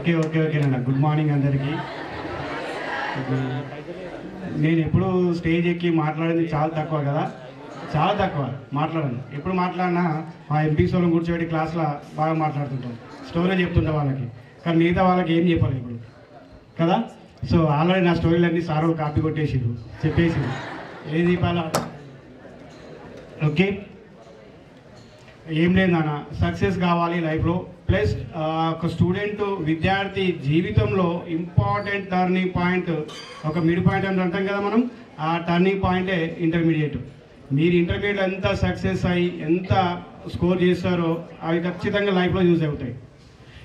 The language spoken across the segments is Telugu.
ఓకే ఓకే ఓకేనండి. గుడ్ మార్నింగ్ అందరికీ. నేను ఎప్పుడు స్టేజ్ ఎక్కి మాట్లాడింది చాలా తక్కువ కదా, చాలా తక్కువ మాట్లాడాను. ఎప్పుడు మాట్లాడినా మా ఎంపీస్ వాళ్ళని కూర్చోబెట్టి క్లాస్లో బాగా మాట్లాడుతుంటాం, స్టోరీ చెప్తుంటాం వాళ్ళకి. కానీ మిగతా వాళ్ళకి ఏం చెప్పాలి ఇప్పుడు కదా. సో ఆల్రెడీ నా స్టోరీలన్నీ సార్ కాపీ కొట్టేసిరు, చెప్పేసి ఏది చెప్పాలా. ఓకే, ఏం లేదు నాన్న, సక్సెస్ కావాలి లైఫ్లో. ప్లస్ ఒక స్టూడెంట్ విద్యార్థి జీవితంలో ఇంపార్టెంట్ టర్నింగ్ పాయింట్, ఒక మిడ్ పాయింట్ అని అంటాం కదా మనం, ఆ టర్నింగ్ పాయింటే ఇంటర్మీడియట్. మీరు ఇంటర్మీడియట్ ఎంత సక్సెస్ అయ్యి ఎంత స్కోర్ చేస్తారో అవి ఖచ్చితంగా లైఫ్లో యూజ్ అవుతాయి.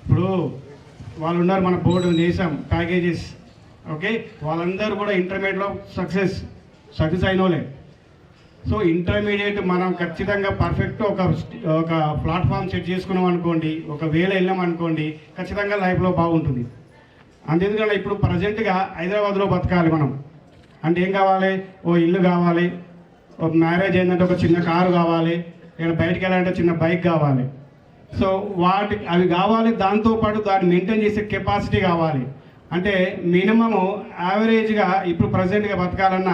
ఇప్పుడు వాళ్ళు ఉన్నారు, మన బోర్డు చేసాం ప్యాకేజెస్, ఓకే, వాళ్ళందరూ కూడా ఇంటర్మీడియట్లో సక్సెస్ అయిన వాళ్ళే. సో ఇంటర్మీడియట్ మనం ఖచ్చితంగా పర్ఫెక్ట్ ఒక ప్లాట్ఫామ్ సెట్ చేసుకున్నాం అనుకోండి, ఒక వేళ వెళ్ళాం అనుకోండి, ఖచ్చితంగా లైఫ్లో బాగుంటుంది. అంతేందుకంటే ఇప్పుడు ప్రజెంట్గా హైదరాబాద్లో బతకాలి మనం అంటే ఏం కావాలి, ఓ ఇల్లు కావాలి, ఒక మ్యారేజ్ అయిందంటే ఒక చిన్న కారు కావాలి, ఇక్కడ బయటికి వెళ్ళాలంటే చిన్న బైక్ కావాలి. సో అవి కావాలి, దాంతోపాటు దాన్ని మెయింటైన్ చేసే కెపాసిటీ కావాలి. అంటే మినిమము యావరేజ్గా ఇప్పుడు ప్రజెంట్గా బతకాలన్నా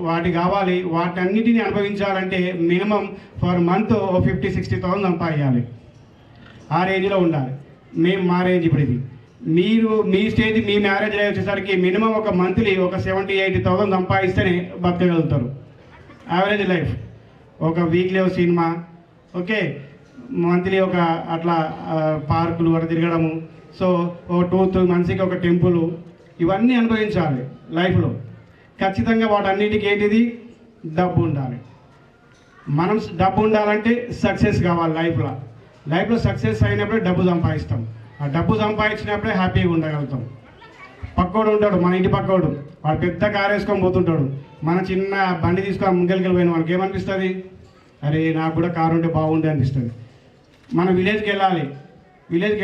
వాటి కావాలి. వాటన్నిటిని అనుభవించాలంటే మినిమం ఫర్ మంత్ 50,000-60,000 సంపాదించాలి. ఆ రేంజ్లో ఉండాలి. మా రేంజ్ ఇప్పుడు ఇది. మీరు మీ స్టేజ్, మీ మ్యారేజ్ వచ్చేసరికి మినిమం ఒక మంత్లీ ఒక 70,000-80,000 సంపాదిస్తేనే బతకగలుగుతారు. Average life. ఒక వీక్లీ ఒక సినిమా, ఓకే, మంత్లీ ఒక అట్లా పార్కులు అట్లా తిరగడము. సో ఓ 2-3 మంత్స్కి ఒక టెంపుల్, ఇవన్నీ అనుభవించాలి లైఫ్లో. ఖచ్చితంగా వాటన్నిటికీ ఏంటిది, డబ్బు ఉండాలి. మనం డబ్బు ఉండాలంటే సక్సెస్ కావాలి లైఫ్లో సక్సెస్ అయినప్పుడే డబ్బు సంపాదిస్తాం. ఆ డబ్బు సంపాదించినప్పుడే హ్యాపీగా ఉండగలుగుతాం. పక్కోడు ఉంటాడు, మన ఇంటి పక్కోడు, వాడు పెద్ద కారు వేసుకొని పోతుంటాడు, మన చిన్న బండి తీసుకొని ముంగలికి పోయిన మనకి ఏమనిపిస్తుంది, అరే నాకు కూడా కారు ఉంటే బాగుండే అనిపిస్తుంది. మన విలేజ్కి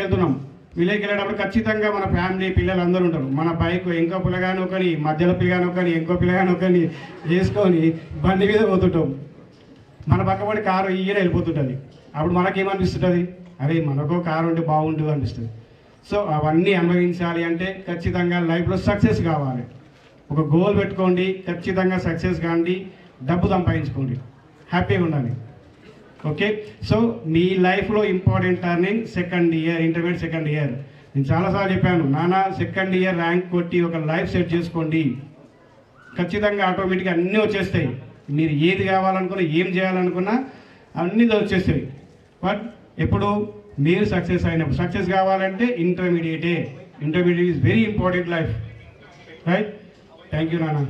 వెళ్తున్నాం, విలేజ్కి వెళ్ళేటప్పుడు ఖచ్చితంగా మన ఫ్యామిలీ పిల్లలు అందరూ ఉంటారు. మన బైక్ ఇంకో పిల్లగాని ఒకని, మధ్యలో పిల్లగాని ఒకని, ఇంకో పిల్లగాని ఒకని వేసుకొని బండి మీద పోతుంటాం. మన పక్కపడి కారు ఈయన వెళ్ళిపోతుంటుంది. అప్పుడు మనకేమనిపిస్తుంటుంది, అరే మనకో కారు ఉంటే బాగుంటుంది అనిపిస్తుంది. సో అవన్నీ అనుభవించాలి అంటే ఖచ్చితంగా లైఫ్లో సక్సెస్ కావాలి. ఒక గోల్ పెట్టుకోండి, ఖచ్చితంగా సక్సెస్ కాండి, డబ్బు సంపాదించుకోండి, హ్యాపీగా ఉండాలి. ఓకే, సో మీ లైఫ్లో important turning second year, intermediate second year. నేను చాలాసార్లు చెప్పాను, నాన్న సెకండ్ ఇయర్ ర్యాంక్ కొట్టి ఒక లైఫ్ సెట్ చేసుకోండి, ఖచ్చితంగా ఆటోమేటిక్గా అన్నీ వచ్చేస్తాయి. మీరు ఏది కావాలనుకున్నా, ఏం చేయాలనుకున్నా అన్నీ వచ్చేస్తాయి. బట్ ఎప్పుడు మీరు సక్సెస్ అయినప్పుడు, సక్సెస్ కావాలంటే intermediate is very important life, right. Thank you నాన్న.